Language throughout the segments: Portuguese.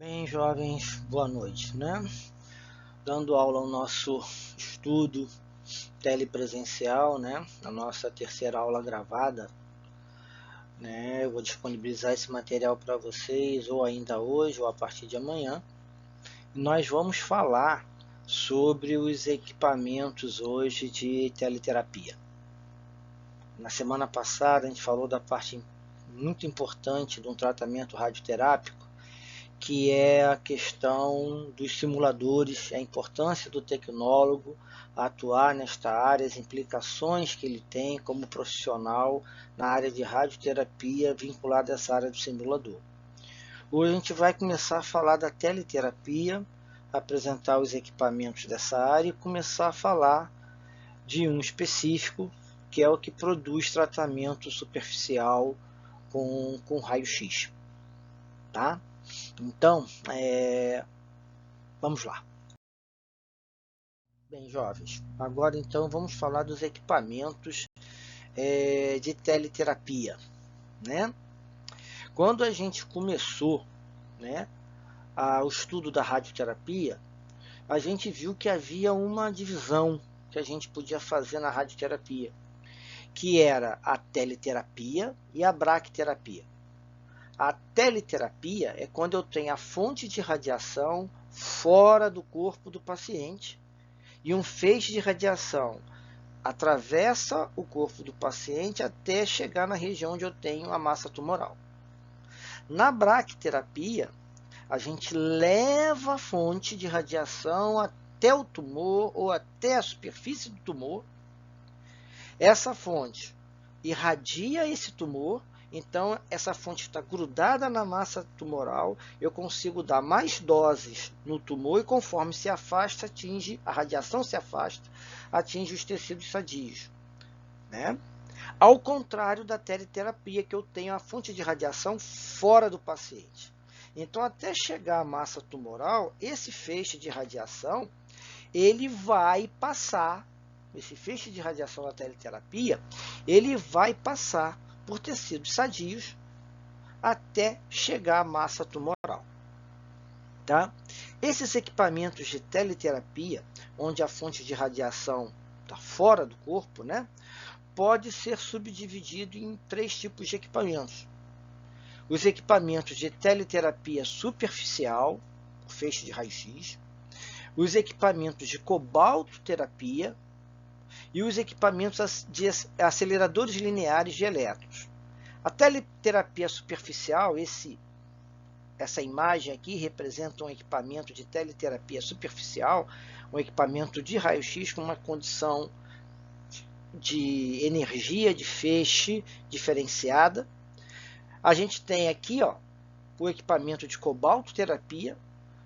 Bem, jovens, boa noite, né? Dando aula ao nosso estudo telepresencial, né? A nossa terceira aula gravada, né? Eu vou disponibilizar esse material para vocês ou ainda hoje ou a partir de amanhã. E nós vamos falar sobre os equipamentos hoje de teleterapia. Na semana passada a gente falou da parte muito importante de um tratamento radioterápico, que é a questão dos simuladores, a importância do tecnólogo atuar nesta área, as implicações que ele tem como profissional na área de radioterapia vinculada a essa área do simulador. Hoje a gente vai começar a falar da teleterapia, apresentar os equipamentos dessa área e começar a falar de um específico, que é o que produz tratamento superficial com raio-x, tá? Então, vamos lá. Bem, jovens, agora então vamos falar dos equipamentos de teleterapia, né? Quando a gente começou, né, o estudo da radioterapia, a gente viu que havia uma divisão que a gente podia fazer na radioterapia, que era a teleterapia e a braquiterapia. A teleterapia é quando eu tenho a fonte de radiação fora do corpo do paciente e um feixe de radiação atravessa o corpo do paciente até chegar na região onde eu tenho a massa tumoral. Na braquiterapia, a gente leva a fonte de radiação até o tumor ou até a superfície do tumor. Essa fonte irradia esse tumor. Então, essa fonte está grudada na massa tumoral, eu consigo dar mais doses no tumor e conforme se afasta, a radiação se afasta, atinge os tecidos sadios, né? Ao contrário da teleterapia, que eu tenho a fonte de radiação fora do paciente. Então, até chegar à massa tumoral, esse feixe de radiação, ele vai passar, esse feixe de radiação da teleterapia, ele vai passar por tecidos sadios até chegar à massa tumoral. Tá? Esses equipamentos de teleterapia, onde a fonte de radiação está fora do corpo, né, pode ser subdividido em 3 tipos de equipamentos. Os equipamentos de teleterapia superficial, feixe de raio-x, os equipamentos de cobaltoterapia, e os equipamentos de aceleradores lineares de elétrons. A teleterapia superficial, essa imagem aqui representa um equipamento de teleterapia superficial, um equipamento de raio-x com uma condição de energia de feixe diferenciada. A gente tem aqui o equipamento de cobaltoterapia,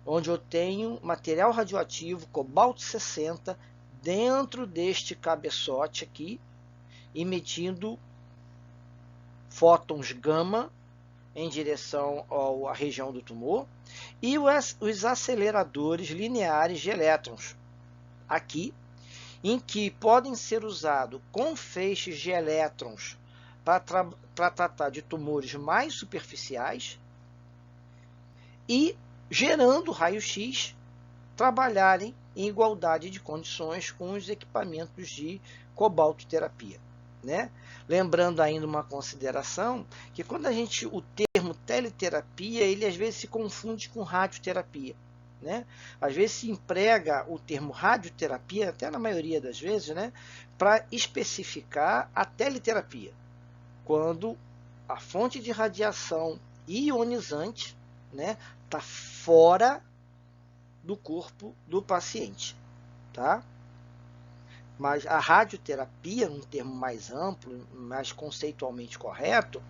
onde eu tenho material radioativo, cobalto 60, dentro deste cabeçote aqui, emitindo fótons gama em direção à região do tumor, e os aceleradores lineares de elétrons, aqui, em que podem ser usados com feixes de elétrons para tratar de tumores mais superficiais e gerando raio-x, trabalharem em igualdade de condições com os equipamentos de cobaltoterapia, né? Lembrando ainda uma consideração, que quando o termo teleterapia, ele às vezes se confunde com radioterapia, né? Às vezes se emprega o termo radioterapia, até na maioria das vezes, né, para especificar a teleterapia, quando a fonte de radiação ionizante, né, está fora do corpo do paciente, tá? Mas a radioterapia, um termo mais amplo, mais conceitualmente correto,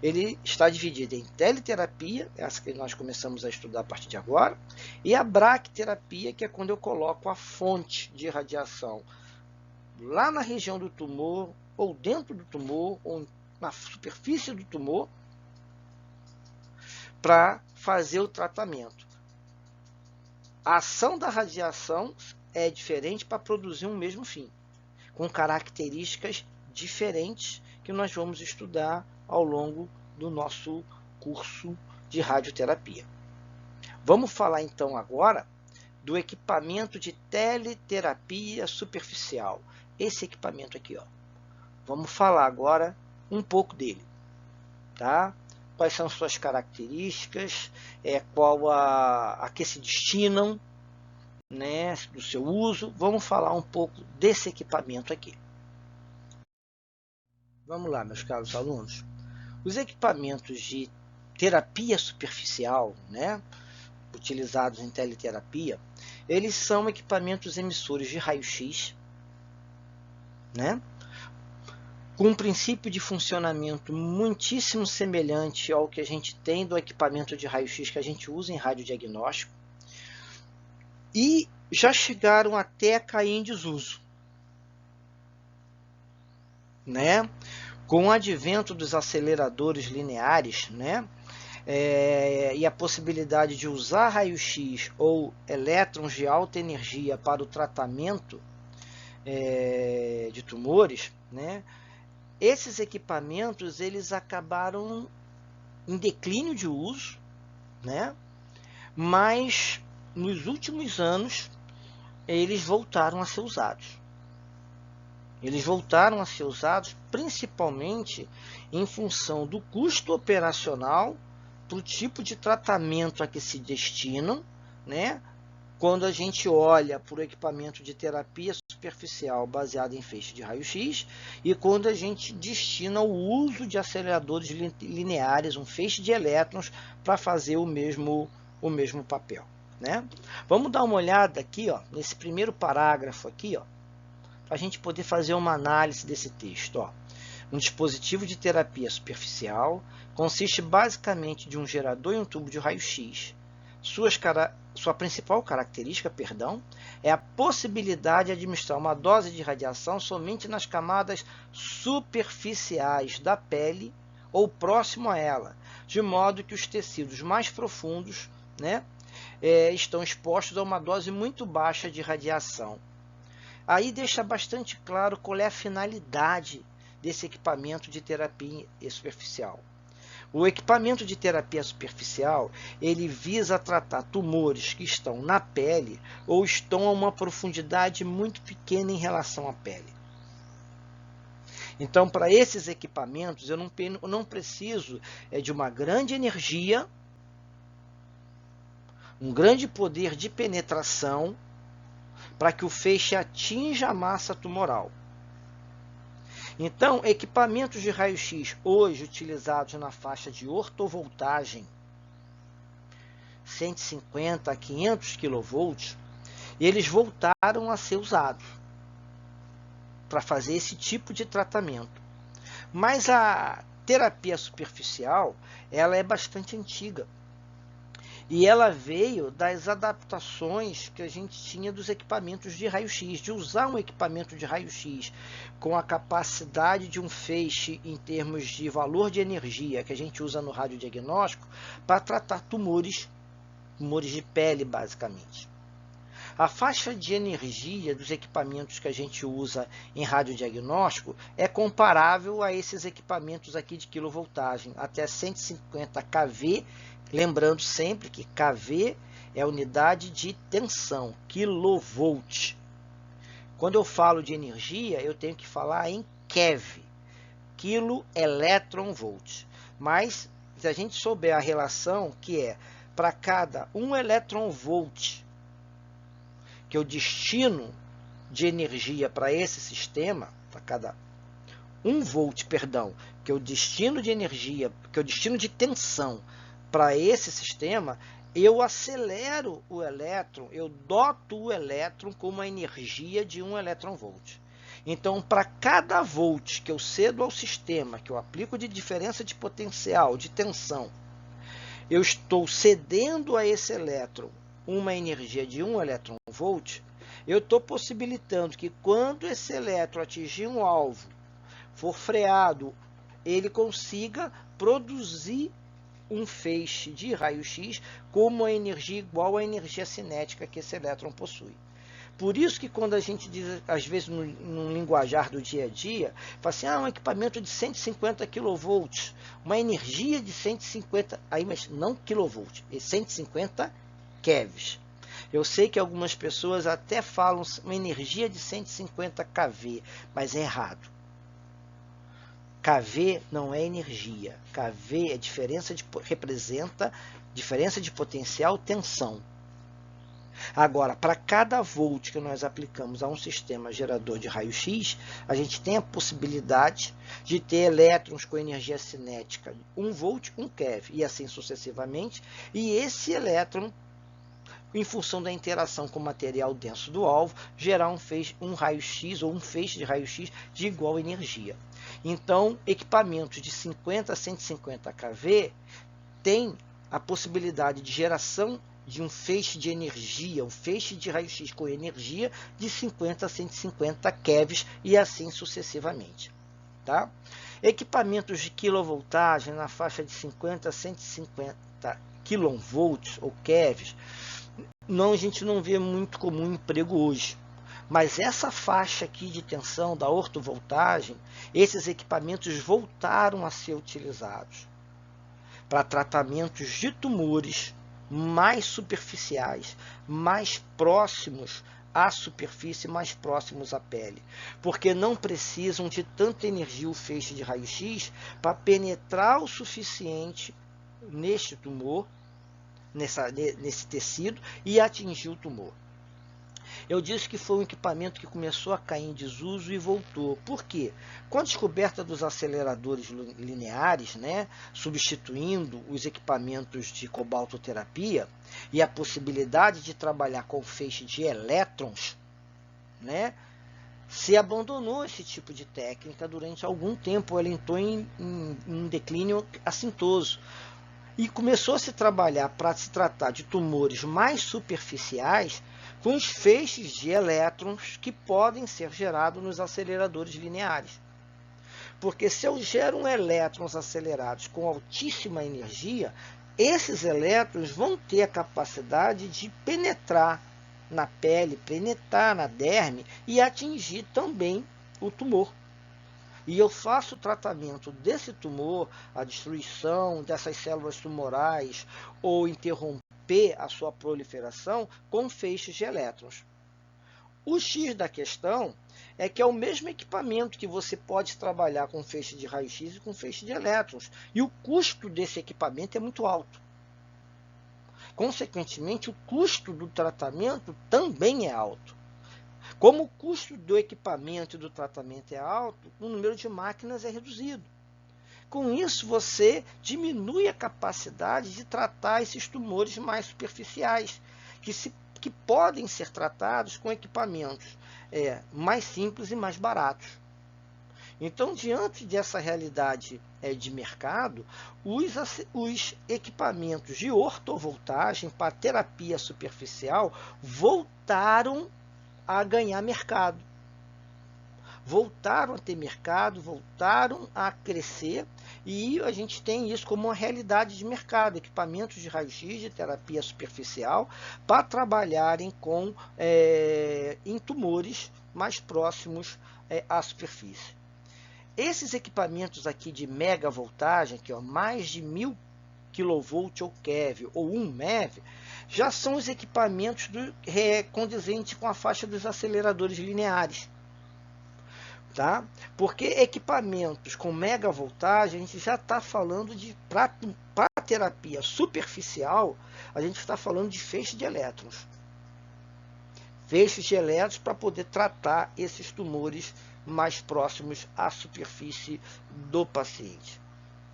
ele está dividido em teleterapia, essa que nós começamos a estudar a partir de agora, e a braquiterapia, que é quando eu coloco a fonte de radiação lá na região do tumor, ou dentro do tumor, ou na superfície do tumor, para fazer o tratamento. A ação da radiação é diferente para produzir um mesmo fim, com características diferentes que nós vamos estudar ao longo do nosso curso de radioterapia. Vamos falar então agora do equipamento de teleterapia superficial. Esse equipamento aqui, ó. Vamos falar agora um pouco dele, tá? Quais são suas características, qual a que se destinam, né, do seu uso. Vamos falar um pouco desse equipamento aqui. Vamos lá, meus caros alunos. Os equipamentos de terapia superficial, né, utilizados em teleterapia, eles são equipamentos emissores de raio-x, né, com um princípio de funcionamento muitíssimo semelhante ao que a gente tem do equipamento de raio-x que a gente usa em radiodiagnóstico, e já chegaram até a cair em desuso, né? Com o advento dos aceleradores lineares, né? E a possibilidade de usar raio-x ou elétrons de alta energia para o tratamento de tumores, né? Esses equipamentos eles acabaram em declínio de uso, né? Mas nos últimos anos eles voltaram a ser usados. Eles voltaram a ser usados principalmente em função do custo operacional para o tipo de tratamento a que se destinam, né? Quando a gente olha para o equipamento de terapia superficial baseado em feixe de raio-x e quando a gente destina o uso de aceleradores lineares, um feixe de elétrons, para fazer o mesmo papel, né? Vamos dar uma olhada aqui, ó, nesse primeiro parágrafo aqui, ó, para a gente poder fazer uma análise desse texto. Ó. Um dispositivo de terapia superficial consiste basicamente de um gerador e um tubo de raio-x. Sua principal característica, é a possibilidade de administrar uma dose de radiação somente nas camadas superficiais da pele ou próximo a ela, de modo que os tecidos mais profundos, né, estão expostos a uma dose muito baixa de radiação. Aí deixa bastante claro qual é a finalidade desse equipamento de terapia superficial. O equipamento de terapia superficial, ele visa tratar tumores que estão na pele ou estão a uma profundidade muito pequena em relação à pele. Então, para esses equipamentos, eu não preciso de uma grande energia, um grande poder de penetração, para que o feixe atinja a massa tumoral. Então, equipamentos de raio-x hoje utilizados na faixa de ortovoltagem, 150 a 500 kV, eles voltaram a ser usados para fazer esse tipo de tratamento. Mas a terapia superficial, ela é bastante antiga. E ela veio das adaptações que a gente tinha dos equipamentos de raio-x, de usar um equipamento de raio-x com a capacidade de um feixe em termos de valor de energia que a gente usa no radiodiagnóstico para tratar tumores de pele, basicamente. A faixa de energia dos equipamentos que a gente usa em radiodiagnóstico é comparável a esses equipamentos aqui de quilovoltagem, até 150 kV, lembrando sempre que kV é a unidade de tensão, quilovolt. Quando eu falo de energia, eu tenho que falar em keV, quilo-elétron-volt. Mas, se a gente souber a relação, que é para cada 1 elétron-volt que eu destino de energia para esse sistema, para cada 1 volt, que eu destino de energia, que eu destino de tensão para esse sistema, eu acelero o elétron, eu doto o elétron com uma energia de 1 elétron-volt. Então, para cada volt que eu cedo ao sistema, que eu aplico de diferença de potencial, de tensão, eu estou cedendo a esse elétron uma energia de 1 elétron-volt, eu estou possibilitando que quando esse elétron atingir um alvo, for freado, ele consiga produzir um feixe de raio-x com uma energia igual à energia cinética que esse elétron possui. Por isso que quando a gente diz, às vezes no linguajar do dia a dia, fala assim, um equipamento de 150 kV, uma energia de 150, aí, mas não kV, é 150 keVs. Eu sei que algumas pessoas até falam uma energia de 150 kV, mas é errado. kV não é energia. kV é representa diferença de potencial, tensão. Agora, para cada volt que nós aplicamos a um sistema gerador de raio-x, a gente tem a possibilidade de ter elétrons com energia cinética 1 volt, 1 keV, e assim sucessivamente, e esse elétron, em função da interação com o material denso do alvo, gerar um raio-x ou um feixe de raio-x de igual energia. Então, equipamentos de 50 a 150 kV têm a possibilidade de geração de um feixe de energia, um feixe de raio-x com energia de 50 a 150 kV e assim sucessivamente. Tá? Equipamentos de quilovoltagem na faixa de 50 a 150 kV ou kV, a gente não vê muito comum emprego hoje. Mas essa faixa aqui de tensão da ortovoltagem, esses equipamentos voltaram a ser utilizados para tratamentos de tumores mais superficiais, mais próximos à superfície, mais próximos à pele, porque não precisam de tanta energia o feixe de raio-x para penetrar o suficiente neste tumor, nesse tecido, e atingir o tumor. Eu disse que foi um equipamento que começou a cair em desuso e voltou. Por quê? Com a descoberta dos aceleradores lineares, né, substituindo os equipamentos de cobaltoterapia e a possibilidade de trabalhar com feixe de elétrons, né, se abandonou esse tipo de técnica durante algum tempo. Ela entrou em declínio assintoso. E começou a se trabalhar para se tratar de tumores mais superficiais com os feixes de elétrons que podem ser gerados nos aceleradores lineares. Porque se eu gero elétrons acelerados com altíssima energia, esses elétrons vão ter a capacidade de penetrar na pele, penetrar na derme e atingir também o tumor. E eu faço o tratamento desse tumor, a destruição dessas células tumorais ou interromper a sua proliferação com feixes de elétrons. O X da questão é que é o mesmo equipamento que você pode trabalhar com feixe de raio-x e com feixe de elétrons. E o custo desse equipamento é muito alto. Consequentemente, o custo do tratamento também é alto. Como o custo do equipamento e do tratamento é alto, o número de máquinas é reduzido. Com isso, você diminui a capacidade de tratar esses tumores mais superficiais, que podem ser tratados com equipamentos mais simples e mais baratos. Então, diante dessa realidade de mercado, os equipamentos de ortovoltagem para terapia superficial voltaram a ganhar mercado. Voltaram a ter mercado, voltaram a crescer, e a gente tem isso como uma realidade de mercado, equipamentos de raio-x de terapia superficial para trabalharem em tumores mais próximos à superfície. Esses equipamentos aqui de mega voltagem, que mais de 1000 kV ou keV ou 1 MeV, já são os equipamentos condizentes com a faixa dos aceleradores lineares. Tá? Porque equipamentos com mega voltagem, a gente já está falando de, para terapia superficial, a gente está falando de feixe de elétrons. Feixes de elétrons para poder tratar esses tumores mais próximos à superfície do paciente.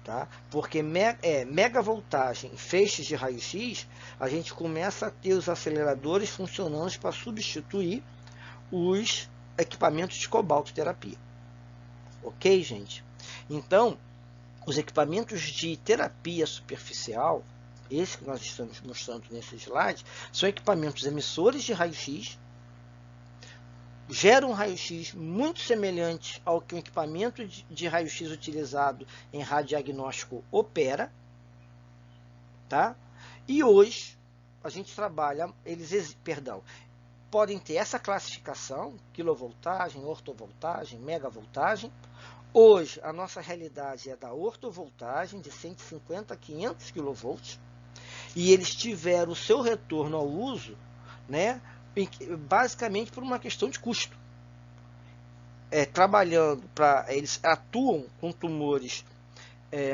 Tá? Porque mega voltagem, feixes de raio-x, a gente começa a ter os aceleradores funcionando para substituir os equipamentos de cobaltoterapia. Ok, gente? Então, os equipamentos de terapia superficial, esse que nós estamos mostrando nesse slide, são equipamentos emissores de raio-x, geram um raio-x muito semelhante ao que um equipamento de raio-x utilizado em radiodiagnóstico opera, tá? E hoje a gente trabalha, podem ter essa classificação, quilovoltagem, ortovoltagem, megavoltagem. Hoje a nossa realidade é da ortovoltagem de 150 a 500 kV, e eles tiveram o seu retorno ao uso, né, basicamente por uma questão de custo. Trabalhando eles atuam com tumores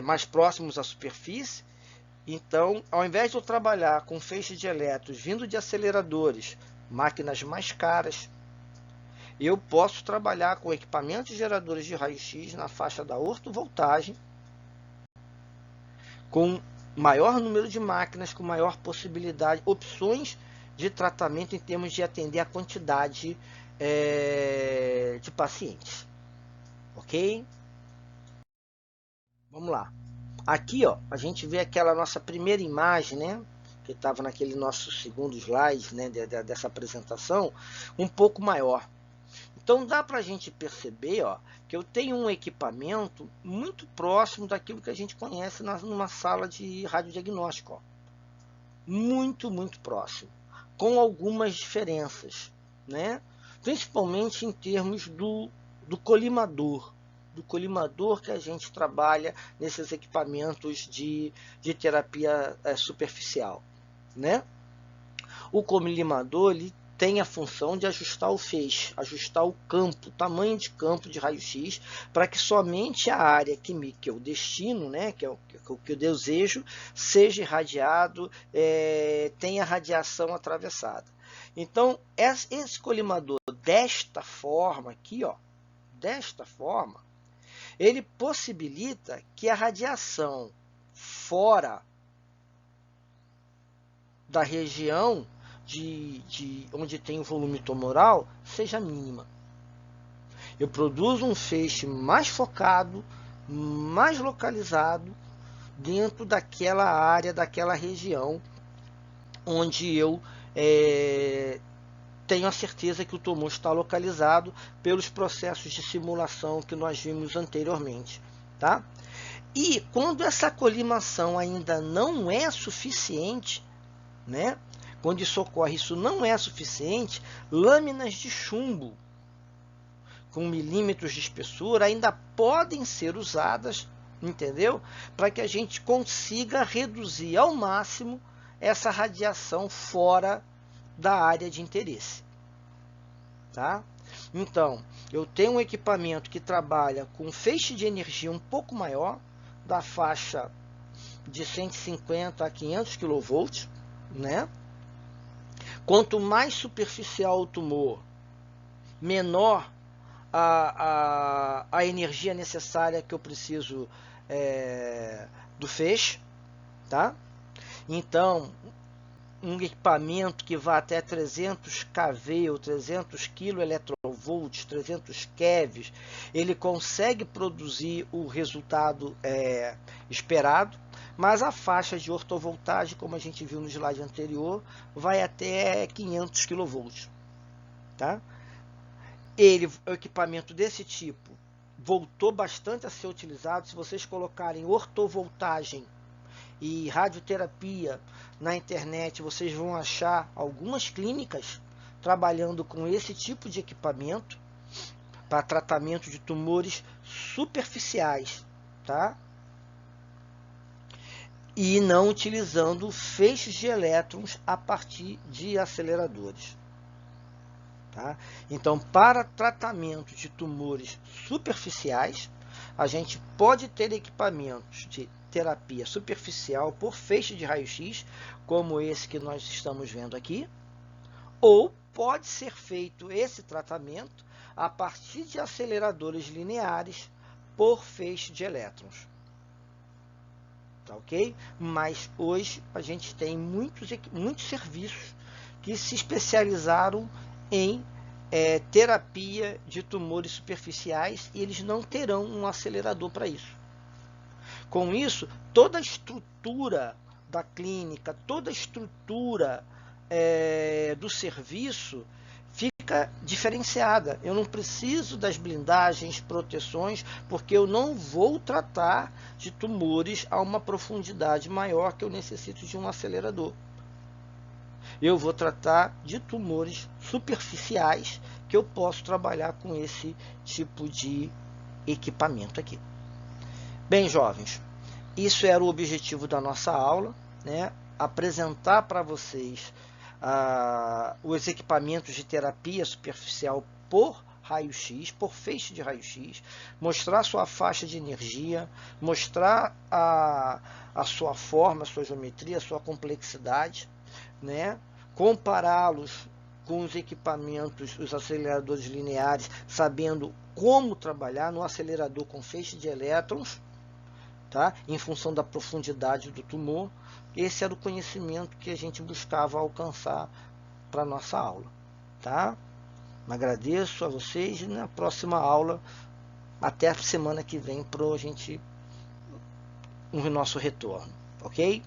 mais próximos à superfície. Então, ao invés de eu trabalhar com feixe de elétrons vindo de aceleradores, máquinas mais caras, eu posso trabalhar com equipamentos geradores de raio-x na faixa da ortovoltagem, com maior número de máquinas, com maior possibilidade, opções de tratamento em termos de atender a quantidade de pacientes. Ok? Vamos lá. Aqui, ó, a gente vê aquela nossa primeira imagem, né, que estava naquele nosso segundo slide, né, dessa apresentação, um pouco maior. Então dá para a gente perceber, ó, que eu tenho um equipamento muito próximo daquilo que a gente conhece numa sala de radiodiagnóstico. Ó. Muito, muito próximo. Com algumas diferenças, né? Principalmente em termos do colimador. Do colimador que a gente trabalha nesses equipamentos de terapia superficial, né? O colimador, ele tem a função de ajustar o feixe, ajustar o campo, o tamanho de campo de raio-x, para que somente a área que eu destino, né, que é o que eu desejo, seja irradiado, tenha radiação atravessada. Então, esse colimador desta forma aqui, ó, desta forma, ele possibilita que a radiação fora da região onde tem o volume tumoral seja mínima. Eu produzo um feixe mais focado, mais localizado dentro daquela área, daquela região onde eu tenho a certeza que o tumor está localizado pelos processos de simulação que nós vimos anteriormente, tá? E quando essa colimação ainda não é suficiente, né? Quando isso ocorre, isso não é suficiente, lâminas de chumbo com milímetros de espessura ainda podem ser usadas, entendeu? Para que a gente consiga reduzir ao máximo essa radiação fora da área de interesse. Tá? Então, eu tenho um equipamento que trabalha com feixe de energia um pouco maior, da faixa de 150 a 500 kV, né? Quanto mais superficial o tumor, menor a energia necessária que eu preciso do feixe, tá? Então, um equipamento que vai até 300 kV ou 300 kV, 300 keV, ele consegue produzir o resultado esperado, mas a faixa de ortovoltagem, como a gente viu no slide anterior, vai até 500 kV. Tá? O equipamento desse tipo voltou bastante a ser utilizado. Se vocês colocarem ortovoltagem e radioterapia na internet, vocês vão achar algumas clínicas trabalhando com esse tipo de equipamento para tratamento de tumores superficiais, tá? E não utilizando feixes de elétrons a partir de aceleradores. Tá? Então, para tratamento de tumores superficiais, a gente pode ter equipamentos de terapia superficial por feixe de raio-x, como esse que nós estamos vendo aqui, ou pode ser feito esse tratamento a partir de aceleradores lineares por feixe de elétrons. Tá, ok? Mas hoje a gente tem muitos serviços que se especializaram em terapia de tumores superficiais e eles não terão um acelerador para isso. Com isso, toda a estrutura da clínica, toda a estrutura do serviço fica diferenciada. Eu não preciso das blindagens, proteções, porque eu não vou tratar de tumores a uma profundidade maior que eu necessito de um acelerador. Eu vou tratar de tumores superficiais que eu posso trabalhar com esse tipo de equipamento aqui. Bem, jovens, isso era o objetivo da nossa aula, né? apresentar para vocês os equipamentos de terapia superficial por raio-x, por feixe de raio-x, mostrar sua faixa de energia, mostrar a sua forma, a sua geometria, a sua complexidade, né? Compará-los com os equipamentos, os aceleradores lineares, sabendo como trabalhar no acelerador com feixe de elétrons, tá? Em função da profundidade do tumor. Esse era o conhecimento que a gente buscava alcançar para a nossa aula, tá? Agradeço a vocês e na próxima aula, até a semana que vem, para a gente, o nosso retorno, ok?